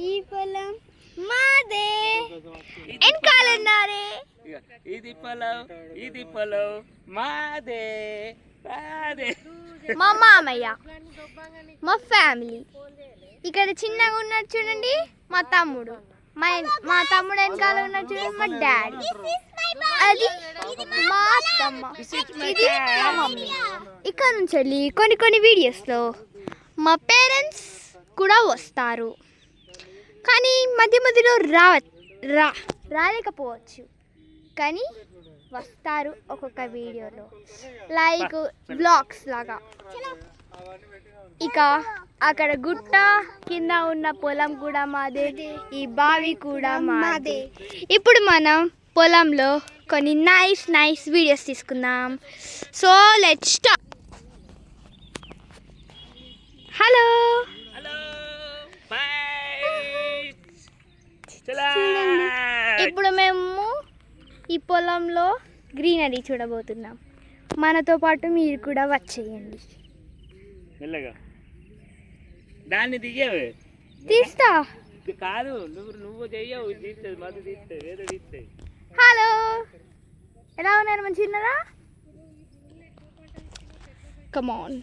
ఈ పొలం మాదే ఎన్కాలన్నారే ఇది పొలం మాదే మాదే. మా మామయ్య, మా ఫ్యామిలీ. ఇక్కడ చిన్నగా ఉన్నాడు చూడండి మా తమ్ముడు. మా తమ్ముడు వెనకాల ఉన్నాడు చూడండి మా డాడీ. అది మా అత్తమ్మ, ఇది మా మమ్మీ. ఇక్కడ నుంచి వెళ్ళి కొన్ని వీడియోస్లో మా పేరెంట్స్ కూడా వస్తారు, కానీ మధ్యలో రాలేకపోవచ్చు, కానీ వస్తారు ఒక్కొక్క వీడియోలో, లైక్ వ్లాగ్స్ లాగా. ఇక అక్కడ గుట్ట కింద ఉన్న పొలం కూడా మాదే, ఈ బావి కూడా మాదే. ఇప్పుడు మనం పొలంలో కొన్ని నైస్ వీడియోస్ తీసుకుందాం. So let's start. హలో, ఇప్పుడు మేము ఈ పొలంలో గ్రీనరీ చూడబోతున్నాం. మనతో పాటు మీరు కూడా వచ్చేయండి. దాన్ని దిగేవే తీస్తా కాదు, నువ్వు చెయ్యవు, తీస్తుంది మధు తీస్తుంది, వేరే తీస్తుంది. హలో, ఎలా ఉన్నారు? మంచిగా ఉన్నారా? కమాన్.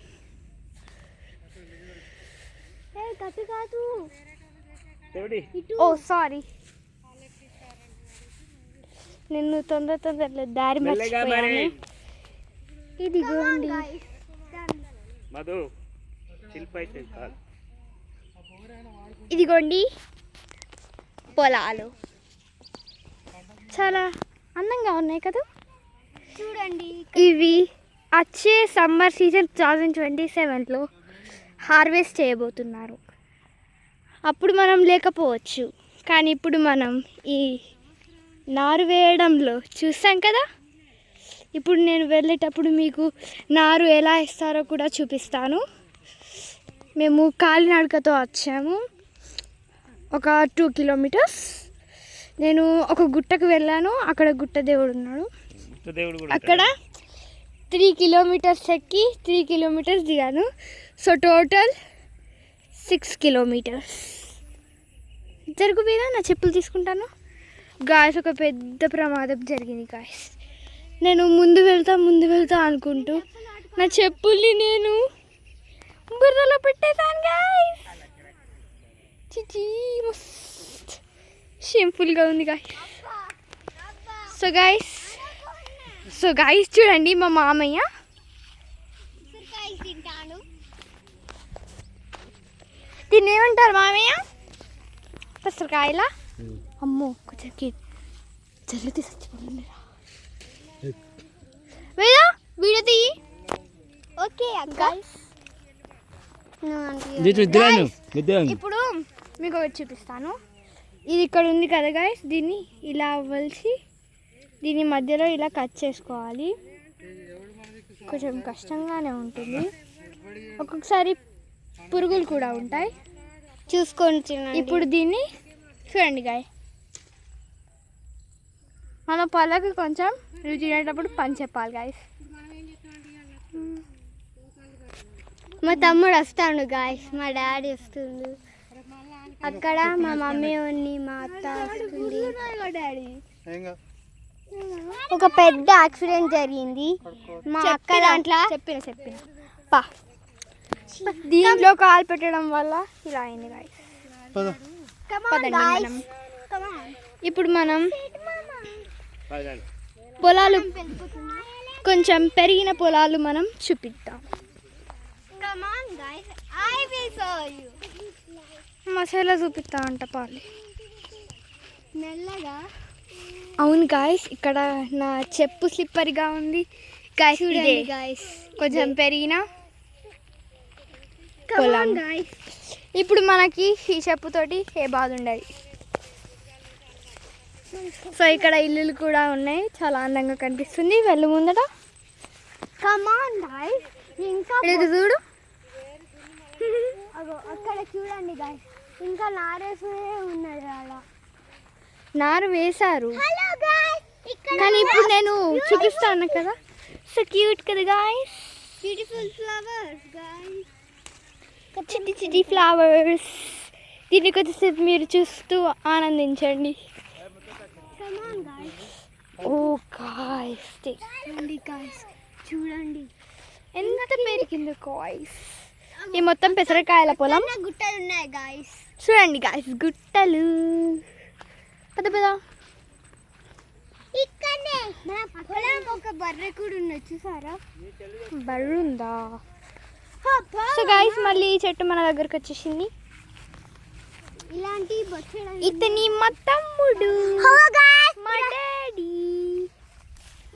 కత్తి కాదు, ఓ సారీ, నిన్ను తొందరలో దారి మర్చిపోయాను. ఇదిగోండి మధు, ఇదిగోండి పొలాలు చాలా అందంగా ఉన్నాయి కదా, చూడండి. ఇవి వచ్చే సమ్మర్ సీజన్ 2027లో హార్వెస్ట్ చేయబోతున్నారు. అప్పుడు మనం లేకపోవచ్చు, కానీ ఇప్పుడు మనం ఈ నారు వేయడంలో చూసాం కదా. ఇప్పుడు నేను వెళ్ళేటప్పుడు మీకు నారు ఎలా ఇస్తారో కూడా చూపిస్తాను. మేము కాలినడకతో వచ్చాము, ఒక 2 కిలోమీటర్స్. నేను ఒక గుట్టకు వెళ్ళాను, అక్కడ గుట్ట దేవుడు ఉన్నాడు. అక్కడ 3 కిలోమీటర్స్ ఎక్కి 3 కిలోమీటర్స్ దిగాను. So total 6 kilometres. జరుగు మీద నా చెప్పులు తీసుకుంటాను. గాయస్, ఒక పెద్ద ప్రమాదం జరిగింది గాయస్. నేను ముందు వెళ్తా అనుకుంటూ నా చెప్పుల్ని నేను బుర్రలో పెట్టేశాను గాయస్. చిచి, మస్త్ షేమ్ఫుల్గా ఉంది గాయస్. సో గాయస్ చూడండి, మా మామయ్య దీన్ని ఏమంటారు మామయ్య? పెసరకాయలా? అమ్మో, కొంచెం జరిగితే చచ్చిపోతుంది. వీడియో తీయి. ఓకే గాయ్స్, ఇప్పుడు మీకు ఒకటి చూపిస్తాను. ఇది ఇక్కడ ఉంది కదా గాయ్స్, దీన్ని ఇలా వలిసి దీని మధ్యలో ఇలా కట్ చేసుకోవాలి. కొంచెం కష్టంగానే ఉంటుంది, ఒక్కొక్కసారి పురుగులు కూడా ఉంటాయి, చూసుకొని తినండి. ఇప్పుడు దీన్ని చూడండి గాయ్, మన పళ్ళకి కొంచెం రుచి తినేటప్పుడు పని చెప్పాలి గాయస్. మా తమ్ముడు వస్తాడు గాయస్, మా డాడీ వస్తుంది, అక్కడ మా మమ్మీ ఉంది, మా అత్త వస్తుంది. ఒక పెద్ద యాక్సిడెంట్ జరిగింది మా అక్క దాంట్లో. చెప్పిన పా, దీంట్లో కాలు పెట్టడం వల్ల ఇలా అయింది గాయస్. ఇప్పుడు మనం పొలాలు, కొంచెం పెరిగిన పొలాలు మనం చూపిద్దాం. మసాలా చూపిస్తా అంట పాలి మెల్లగా. అవును గాయస్, ఇక్కడ నా చెప్పు స్లిప్పర్గా ఉంది గాయస్. ఇదే గాయస్ కొంచెం పెరిగిన పొలం. ఇప్పుడు మనకి ఈ చెప్పుతోటి ఏ బాధ ఉండదు. సో ఇక్కడ ఇల్లులు కూడా ఉన్నాయి, చాలా అందంగా కనిపిస్తుంది. వెళ్ళు ముందట. కమాన్ గాయ్స్, ఇంకా ఇది చూడు, అక్కడ చూడండి గాయ్స్, ఇంకా నారేసే ఉన్నది. అలా నారు వేశారు, కానీ ఇప్పుడు నేను చూపిస్తాను కదా. సో క్యూట్ కదా గాయ్స్, బ్యూటిఫుల్ ఫ్లవర్స్ గాయ్స్, చిట్టి ఫ్లవర్స్. దీన్ని కొద్దిసేపు మీరు చూస్తూ ఆనందించండి. ఓ గాయ్స్ చూడండి ఎంత పెరిగిందో గాయ్స్. ఈ మొత్తం పెసరకాయల పొలం. గుట్టలు ఉన్నాయి గాయ్స్, చూడండి గాయ్స్, గుట్టలు పెద్ద పెద్ద. ఇక్కడనే మన పొలానికి ఒక బర్రె కూడా ఉన్నది, చూసారా? బర్రె ఉందా? సో గాయ్స్ మళ్ళీ ఈ చెట్టు మన దగ్గరకు వచ్చేసింది. ఇలాంటి ఇతని మా తమ్ముడు, మా డాడీ,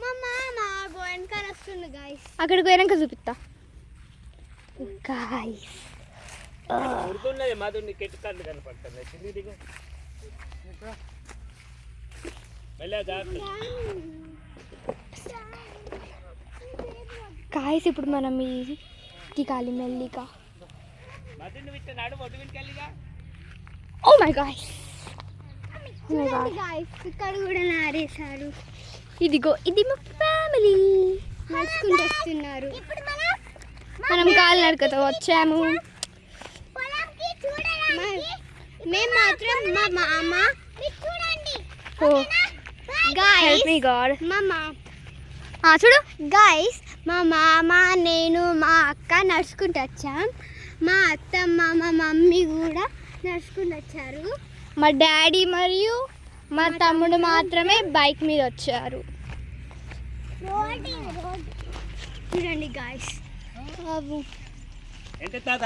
మా మామ వెనకాల వస్తుంది గాయ్స్. అక్కడికి పోయాక చూపిస్తా గాయ్స్. ఉరుకున్నది మాధుని కెట్టు కాళ్ళు కనపడుతుంది. కింది దిగు. గాయ్స్ ఇప్పుడు మనం ఈ దిగాలి మెల్లిగా. ఓ మై గాయ్స్, ఇక్కడ కూడా నారేశారు. ఇదిగో ఇది మా ఫ్యామిలీ నడుచుకుంటూ వస్తున్నారు. మనం కాలు నడకతో వచ్చాము. మేము మాత్రం మా మామ చూడు గాయ్స్, మా మామ నేను మా అక్క నడుచుకుంటూ వచ్చాం. మా అత్తమ్మ మా మమ్మీ కూడా నడుచుకుంటూ వచ్చారు. మా డాడీ మరియు మా తమ్ముడు మాత్రమే బైక్ మీద వచ్చారు. చూడండి గాయ్స్. ఏంటి తాత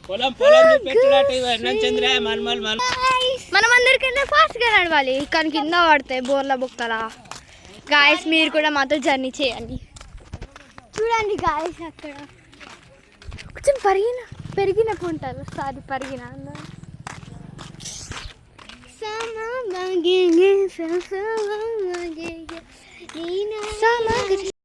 పొలం పొలం చంద్ర మనం అందరికన్నా ఫాస్ట్ గా నడవాలి, కానీ కింద పడతాయి బోర్ల బొక్కలా. గాయస్ మీరు కూడా మాతో జర్నీ చేయండి. చూడండి గాయస్, అక్కడ కొంచెం పెరిగిన ఉంటారు. సారీ పరిగిన